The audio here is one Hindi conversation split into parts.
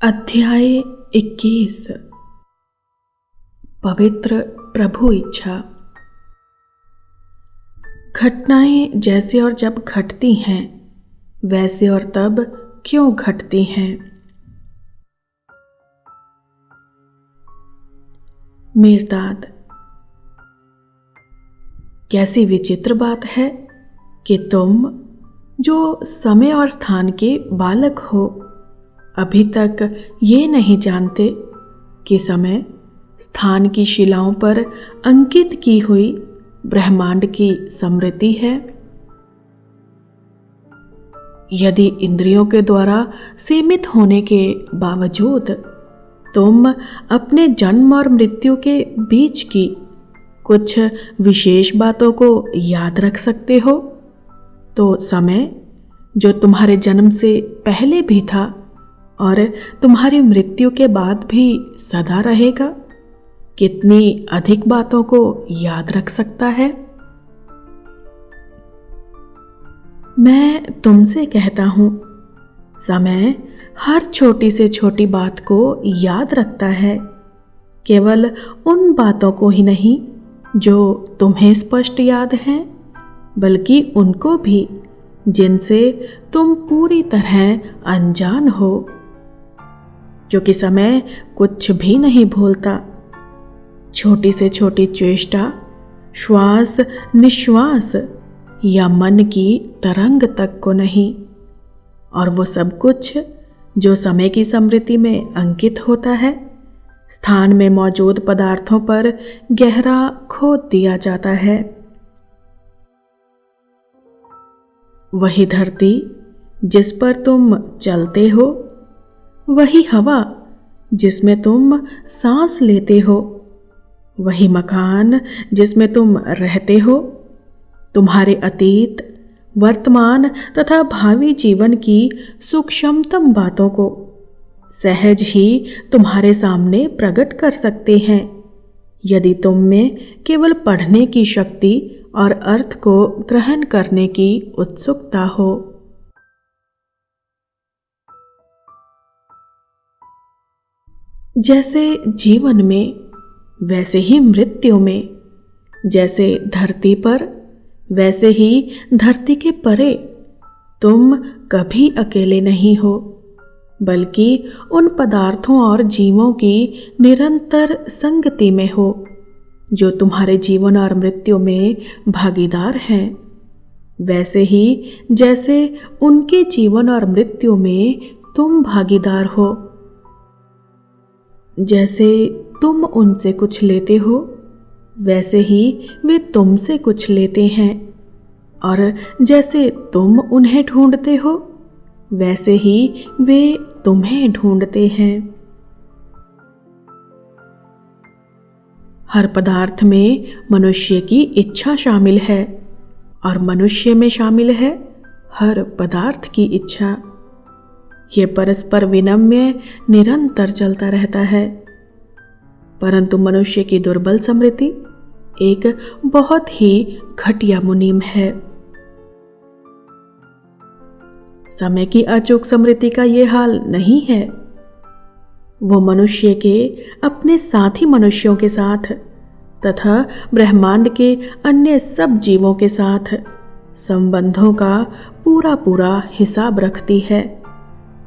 अध्याय 21। पवित्र प्रभु इच्छा। घटनाएं जैसे और जब घटती हैं वैसे और तब क्यों घटती हैं। मीरदाद। कैसी विचित्र बात है कि तुम जो समय और स्थान के बालक हो अभी तक ये नहीं जानते कि समय स्थान की शिलाओं पर अंकित की हुई ब्रह्मांड की स्मृति है। यदि इंद्रियों के द्वारा सीमित होने के बावजूद तुम अपने जन्म और मृत्यु के बीच की कुछ विशेष बातों को याद रख सकते हो, तो समय जो तुम्हारे जन्म से पहले भी था और तुम्हारी मृत्यु के बाद भी सदा रहेगा, कितनी अधिक बातों को याद रख सकता है। मैं तुमसे कहता हूं, समय हर छोटी से छोटी बात को याद रखता है, केवल उन बातों को ही नहीं जो तुम्हें स्पष्ट याद हैं, बल्कि उनको भी जिनसे तुम पूरी तरह अनजान हो, क्योंकि समय कुछ भी नहीं भूलता। छोटी से छोटी चेष्टा, श्वास निश्वास या मन की तरंग तक को नहीं, और वो सब कुछ जो समय की स्मृति में अंकित होता है, स्थान में मौजूद पदार्थों पर गहरा खोद दिया जाता है। वही धरती जिस पर तुम चलते हो, वही हवा जिसमें तुम सांस लेते हो, वही मकान जिसमें तुम रहते हो, तुम्हारे अतीत, वर्तमान तथा भावी जीवन की सूक्ष्मतम बातों को सहज ही तुम्हारे सामने प्रकट कर सकते हैं, यदि तुम में केवल पढ़ने की शक्ति और अर्थ को ग्रहण करने की उत्सुकता हो। जैसे जीवन में वैसे ही मृत्यु में, जैसे धरती पर वैसे ही धरती के परे तुम कभी अकेले नहीं हो, बल्कि उन पदार्थों और जीवों की निरंतर संगति में हो जो तुम्हारे जीवन और मृत्यु में भागीदार हैं, वैसे ही जैसे उनके जीवन और मृत्यु में तुम भागीदार हो। जैसे तुम उनसे कुछ लेते हो, वैसे ही वे तुमसे कुछ लेते हैं, और जैसे तुम उन्हें ढूंढते हो, वैसे ही वे तुम्हें ढूंढते हैं। हर पदार्थ में मनुष्य की इच्छा शामिल है, और मनुष्य में शामिल है हर पदार्थ की इच्छा। ये परस्पर विनिमय निरंतर चलता रहता है, परंतु मनुष्य की दुर्बल स्मृति एक बहुत ही घटिया मुनीम है। समय की अचूक स्मृति का ये हाल नहीं है। वो मनुष्य के अपने साथी मनुष्यों के साथ तथा ब्रह्मांड के अन्य सब जीवों के साथ संबंधों का पूरा पूरा हिसाब रखती है,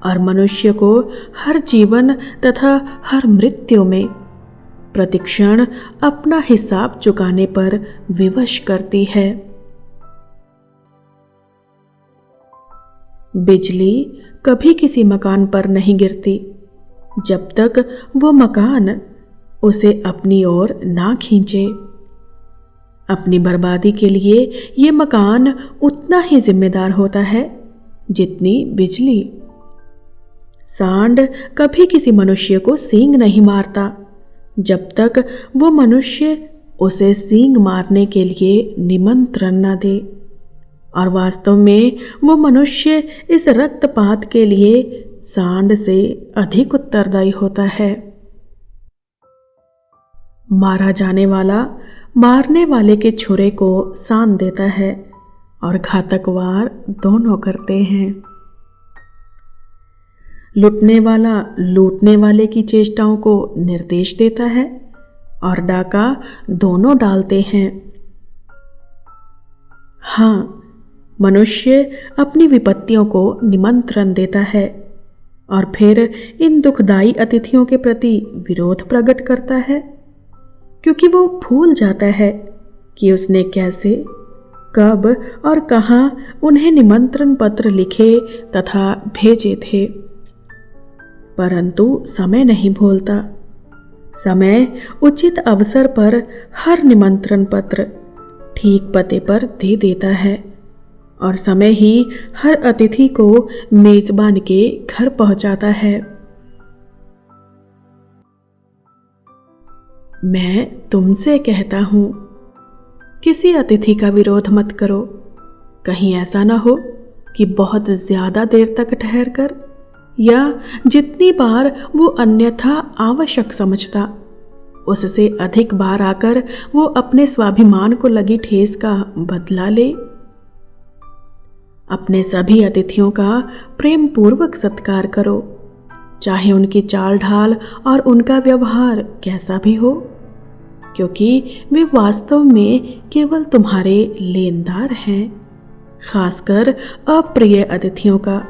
और मनुष्य को हर जीवन तथा हर मृत्यु में प्रतिक्षण अपना हिसाब चुकाने पर विवश करती है। बिजली कभी किसी मकान पर नहीं गिरती जब तक वो मकान उसे अपनी ओर ना खींचे। अपनी बर्बादी के लिए ये मकान उतना ही जिम्मेदार होता है जितनी बिजली। सांड कभी किसी मनुष्य को सींग नहीं मारता जब तक वो मनुष्य उसे सींग मारने के लिए निमंत्रण न दे, और वास्तव में वो मनुष्य इस रक्तपात के लिए सांड से अधिक उत्तरदायी होता है। मारा जाने वाला मारने वाले के छुरे को सान देता है, और घातक वार दोनों करते हैं। लुटने वाला लूटने वाले की चेष्टाओं को निर्देश देता है और डाका दोनों डालते हैं। हाँ, मनुष्य अपनी विपत्तियों को निमंत्रण देता है और फिर इन दुखदाई अतिथियों के प्रति विरोध प्रकट करता है, क्योंकि वो भूल जाता है कि उसने कैसे, कब और कहाँ उन्हें निमंत्रण पत्र लिखे तथा भेजे थे। परंतु समय नहीं भूलता। समय उचित अवसर पर हर निमंत्रण पत्र ठीक पते पर दे देता है और समय ही हर अतिथि को मेजबान के घर पहुंचाता है। मैं तुमसे कहता हूं, किसी अतिथि का विरोध मत करो। कहीं ऐसा ना हो कि बहुत ज्यादा देर तक ठहर कर या जितनी बार वो अन्यथा आवश्यक समझता उससे अधिक बार आकर वो अपने स्वाभिमान को लगी ठेस का बदला ले। अपने सभी अतिथियों का प्रेम पूर्वक सत्कार करो, चाहे उनकी चाल ढाल और उनका व्यवहार कैसा भी हो, क्योंकि वे वास्तव में केवल तुम्हारे लेनदार हैं। खासकर अप्रिय अतिथियों का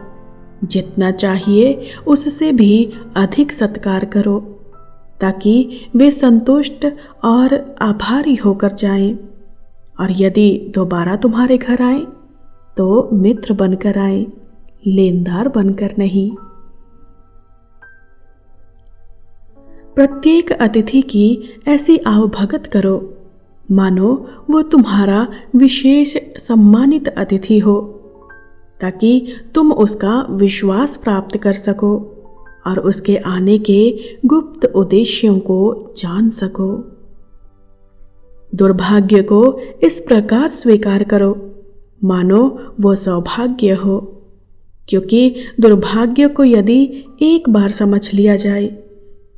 जितना चाहिए उससे भी अधिक सत्कार करो, ताकि वे संतुष्ट और आभारी होकर जाएं, और यदि दोबारा तुम्हारे घर आए तो मित्र बनकर आए, लेनदार बनकर नहीं। प्रत्येक अतिथि की ऐसी आवभगत करो मानो वो तुम्हारा विशेष सम्मानित अतिथि हो, ताकि तुम उसका विश्वास प्राप्त कर सको और उसके आने के गुप्त उद्देश्यों को जान सको। दुर्भाग्य को इस प्रकार स्वीकार करो मानो वो सौभाग्य हो, क्योंकि दुर्भाग्य को यदि एक बार समझ लिया जाए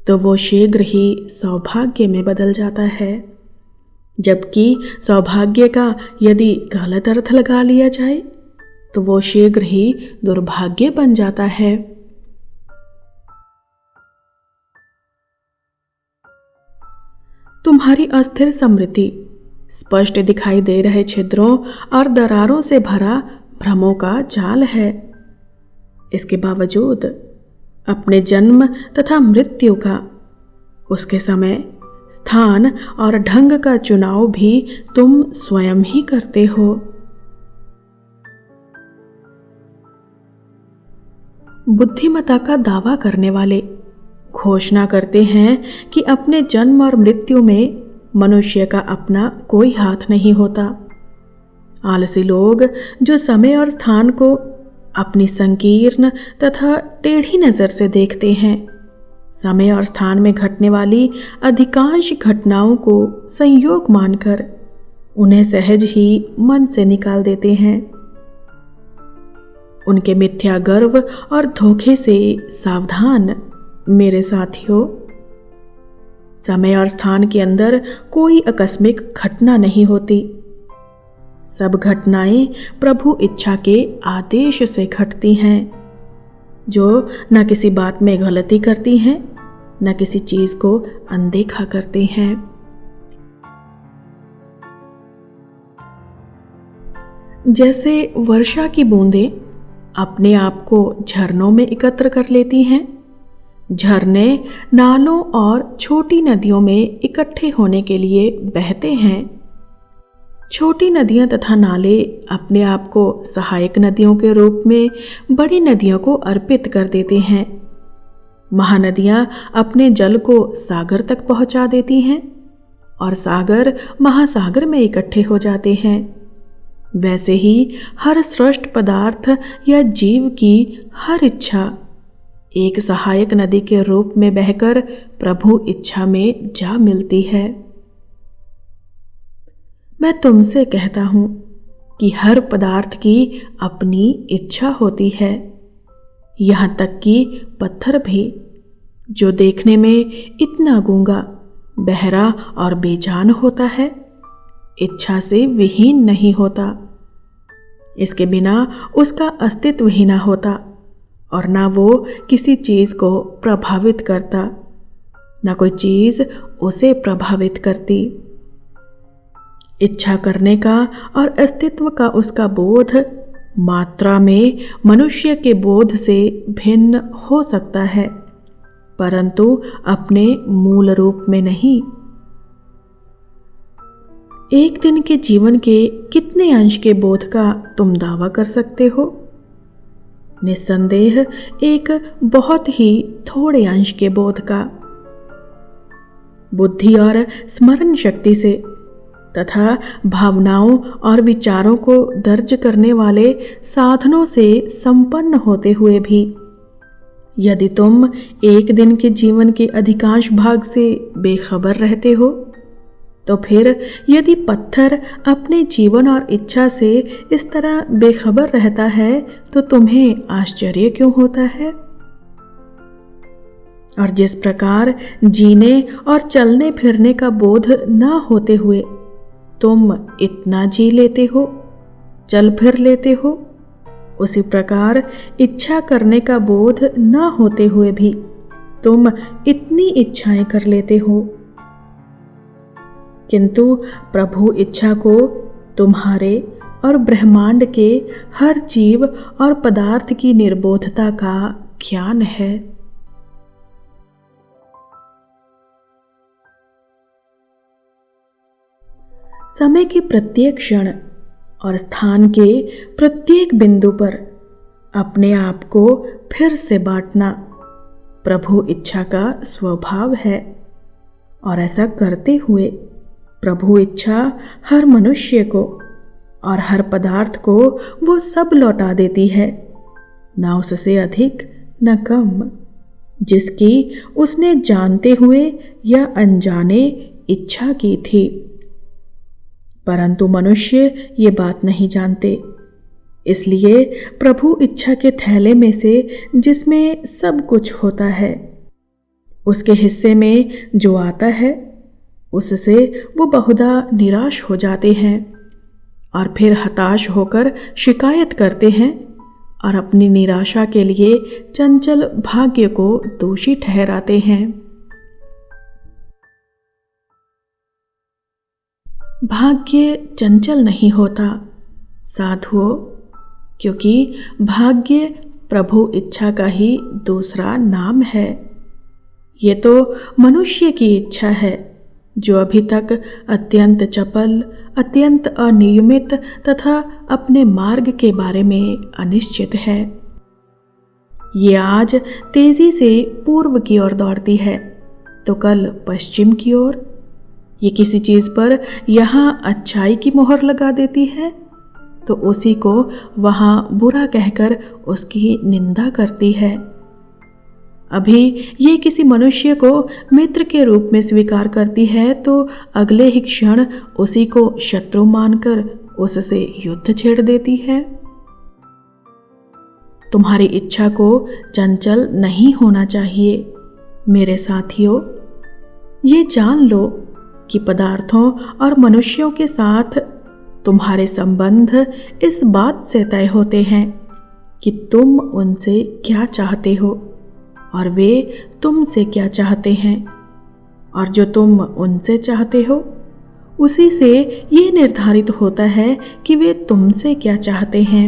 तो वो शीघ्र ही सौभाग्य में बदल जाता है, जबकि सौभाग्य का यदि गलत अर्थ लगा लिया जाए तो वो शीघ्र ही दुर्भाग्य बन जाता है। तुम्हारी अस्थिर समृद्धि स्पष्ट दिखाई दे रहे छिद्रों और दरारों से भरा भ्रमों का जाल है। इसके बावजूद अपने जन्म तथा मृत्यु का, उसके समय, स्थान और ढंग का चुनाव भी तुम स्वयं ही करते हो। बुद्धिमता का दावा करने वाले घोषणा करते हैं कि अपने जन्म और मृत्यु में मनुष्य का अपना कोई हाथ नहीं होता। आलसी लोग जो समय और स्थान को अपनी संकीर्ण तथा टेढ़ी नज़र से देखते हैं, समय और स्थान में घटने वाली अधिकांश घटनाओं को संयोग मानकर उन्हें सहज ही मन से निकाल देते हैं। उनके मिथ्या गर्व और धोखे से सावधान मेरे साथियों। समय और स्थान के अंदर कोई आकस्मिक घटना नहीं होती। सब घटनाएं प्रभु इच्छा के आदेश से घटती हैं, जो न किसी बात में गलती करती हैं, न किसी चीज को अनदेखा करती हैं। जैसे वर्षा की बूंदें अपने आप को झरनों में एकत्र कर लेती हैं, झरने नालों और छोटी नदियों में इकट्ठे होने के लिए बहते हैं। छोटी नदियां तथा नाले अपने आप को सहायक नदियों के रूप में बड़ी नदियों को अर्पित कर देते हैं। महानदियां अपने जल को सागर तक पहुंचा देती हैं और सागर महासागर में इकट्ठे हो जाते हैं। वैसे ही हर सृष्ट पदार्थ या जीव की हर इच्छा एक सहायक नदी के रूप में बहकर प्रभु इच्छा में जा मिलती है। मैं तुमसे कहता हूं कि हर पदार्थ की अपनी इच्छा होती है, यहां तक कि पत्थर भी, जो देखने में इतना गूंगा, बहरा और बेजान होता है, इच्छा से विहीन नहीं होता। इसके बिना उसका अस्तित्व ही ना होता और ना वो किसी चीज़ को प्रभावित करता, ना कोई चीज़ उसे प्रभावित करती। इच्छा करने का और अस्तित्व का उसका बोध मात्रा में मनुष्य के बोध से भिन्न हो सकता है, परंतु अपने मूल रूप में नहीं। एक दिन के जीवन के कितने अंश के बोध का तुम दावा कर सकते हो? निस्संदेह एक बहुत ही थोड़े अंश के बोध का। बुद्धि और स्मरण शक्ति से तथा भावनाओं और विचारों को दर्ज करने वाले साधनों से संपन्न होते हुए भी यदि तुम एक दिन के जीवन के अधिकांश भाग से बेखबर रहते हो, तो फिर यदि पत्थर अपने जीवन और इच्छा से इस तरह बेखबर रहता है तो तुम्हें आश्चर्य क्यों होता है? और जिस प्रकार जीने और चलने फिरने का बोध न होते हुए तुम इतना जी लेते हो, चल फिर लेते हो, उसी प्रकार इच्छा करने का बोध न होते हुए भी तुम इतनी इच्छाएं कर लेते हो। किंतु प्रभु इच्छा को तुम्हारे और ब्रह्मांड के हर जीव और पदार्थ की निर्बोधता का ज्ञान है। समय के प्रत्येक क्षण और स्थान के प्रत्येक बिंदु पर अपने आप को फिर से बांटना प्रभु इच्छा का स्वभाव है, और ऐसा करते हुए प्रभु इच्छा हर मनुष्य को और हर पदार्थ को वो सब लौटा देती है, ना उससे अधिक न कम, जिसकी उसने जानते हुए या अनजाने इच्छा की थी। परंतु मनुष्य ये बात नहीं जानते, इसलिए प्रभु इच्छा के थैले में से जिसमें सब कुछ होता है, उसके हिस्से में जो आता है उससे वो बहुधा निराश हो जाते हैं और फिर हताश होकर शिकायत करते हैं और अपनी निराशा के लिए चंचल भाग्य को दोषी ठहराते हैं। भाग्य चंचल नहीं होता साधुओं, क्योंकि भाग्य प्रभु इच्छा का ही दूसरा नाम है। ये तो मनुष्य की इच्छा है जो अभी तक अत्यंत चपल, अत्यंत अनियमित तथा अपने मार्ग के बारे में अनिश्चित है। ये आज तेजी से पूर्व की ओर दौड़ती है तो कल पश्चिम की ओर। ये किसी चीज़ पर यहाँ अच्छाई की मोहर लगा देती है तो उसी को वहाँ बुरा कहकर उसकी निंदा करती है। अभी ये किसी मनुष्य को मित्र के रूप में स्वीकार करती है तो अगले ही क्षण उसी को शत्रु मानकर उससे युद्ध छेड़ देती है। तुम्हारी इच्छा को चंचल नहीं होना चाहिए मेरे साथियों। ये जान लो कि पदार्थों और मनुष्यों के साथ तुम्हारे संबंध इस बात से तय होते हैं कि तुम उनसे क्या चाहते हो और वे तुमसे क्या चाहते हैं, और जो तुम उनसे चाहते हो उसी से ये निर्धारित होता है कि वे तुमसे क्या चाहते हैं।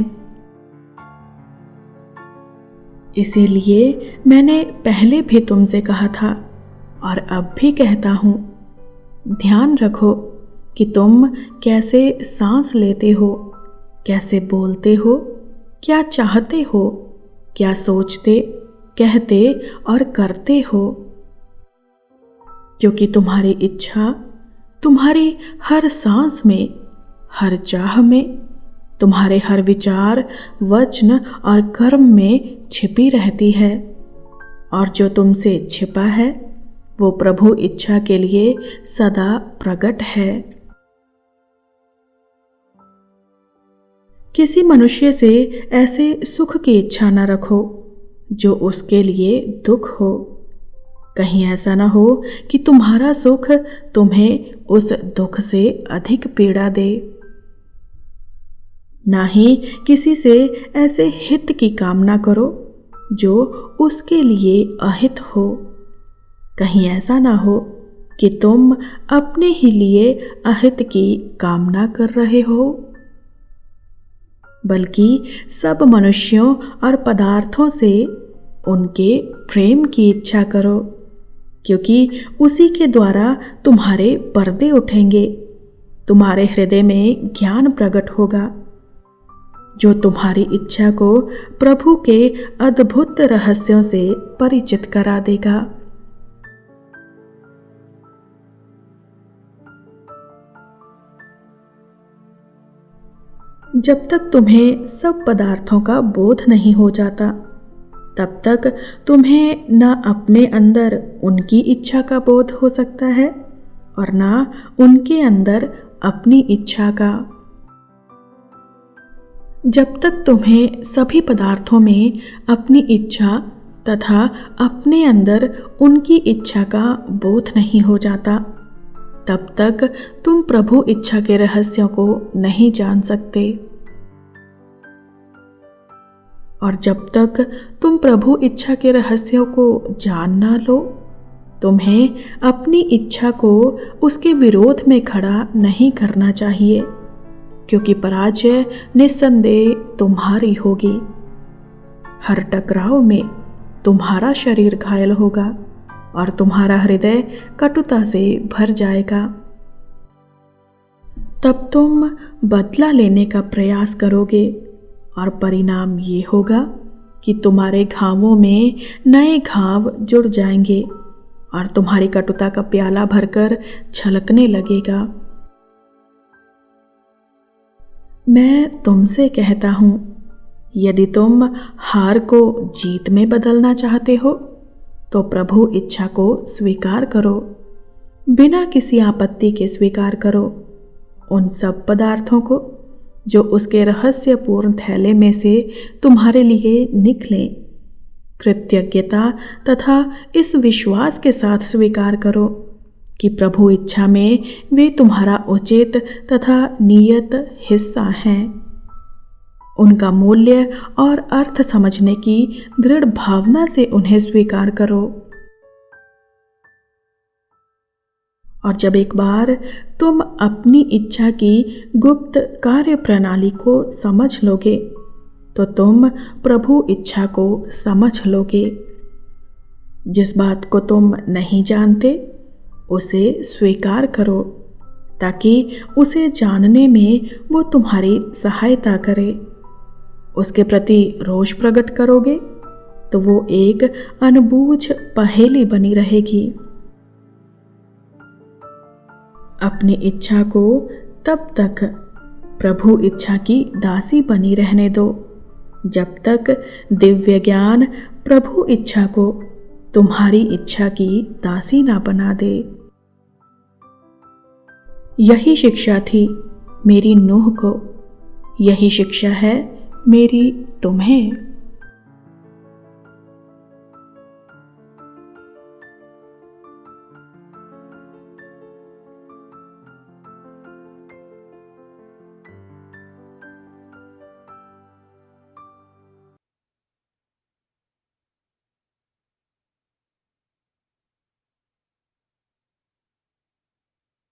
इसीलिए मैंने पहले भी तुमसे कहा था और अब भी कहता हूँ, ध्यान रखो कि तुम कैसे सांस लेते हो, कैसे बोलते हो, क्या चाहते हो, क्या सोचते, कहते और करते हो, क्योंकि तुम्हारी इच्छा तुम्हारी हर सांस में, हर चाह में, तुम्हारे हर विचार, वचन और कर्म में छिपी रहती है, और जो तुमसे छिपा है वो प्रभु इच्छा के लिए सदा प्रकट है। किसी मनुष्य से ऐसे सुख की इच्छा न रखो जो उसके लिए दुख हो। कहीं ऐसा न हो कि तुम्हारा सुख तुम्हें उस दुख से अधिक पीड़ा दे। ना ही किसी से ऐसे हित की कामना करो जो उसके लिए अहित हो। कहीं ऐसा ना हो कि तुम अपने ही लिए अहित की कामना कर रहे हो, बल्कि सब मनुष्यों और पदार्थों से उनके प्रेम की इच्छा करो, क्योंकि उसी के द्वारा तुम्हारे पर्दे उठेंगे, तुम्हारे हृदय में ज्ञान प्रकट होगा, जो तुम्हारी इच्छा को प्रभु के अद्भुत रहस्यों से परिचित करा देगा। जब तक तुम्हें सब पदार्थों का बोध नहीं हो जाता, तब तक तुम्हें न अपने अंदर उनकी इच्छा का बोध हो सकता है और न उनके अंदर अपनी इच्छा का। जब तक तुम्हें सभी पदार्थों में अपनी इच्छा तथा अपने अंदर उनकी इच्छा का बोध नहीं हो जाता, तब तक तुम प्रभु इच्छा के रहस्यों को नहीं जान सकते। और जब तक तुम प्रभु इच्छा के रहस्यों को जान ना लो, तुम्हें अपनी इच्छा को उसके विरोध में खड़ा नहीं करना चाहिए, क्योंकि पराजय निस्संदेह तुम्हारी होगी। हर टकराव में तुम्हारा शरीर घायल होगा और तुम्हारा हृदय कटुता से भर जाएगा। तब तुम बदला लेने का प्रयास करोगे और परिणाम ये होगा कि तुम्हारे घावों में नए घाव जुड़ जाएंगे और तुम्हारी कटुता का प्याला भरकर छलकने लगेगा। मैं तुमसे कहता हूँ, यदि तुम हार को जीत में बदलना चाहते हो, तो प्रभु इच्छा को स्वीकार करो, बिना किसी आपत्ति के स्वीकार करो उन सब पदार्थों को जो उसके रहस्यपूर्ण थैले में से तुम्हारे लिए निकलें। कृतज्ञता तथा इस विश्वास के साथ स्वीकार करो कि प्रभु इच्छा में वे तुम्हारा उचित तथा नियत हिस्सा हैं। उनका मूल्य और अर्थ समझने की दृढ़ भावना से उन्हें स्वीकार करो। और जब एक बार तुम अपनी इच्छा की गुप्त कार्य प्रणाली को समझ लोगे, तो तुम प्रभु इच्छा को समझ लोगे। जिस बात को तुम नहीं जानते, उसे स्वीकार करो, ताकि उसे जानने में वो तुम्हारी सहायता करे। उसके प्रति रोष प्रकट करोगे तो वो एक अनबूझ पहेली बनी रहेगी। अपनी इच्छा को तब तक प्रभु इच्छा की दासी बनी रहने दो, जब तक दिव्य ज्ञान प्रभु इच्छा को तुम्हारी इच्छा की दासी ना बना दे। यही शिक्षा थी मेरी नूह को, यही शिक्षा है मेरी तुम्हें।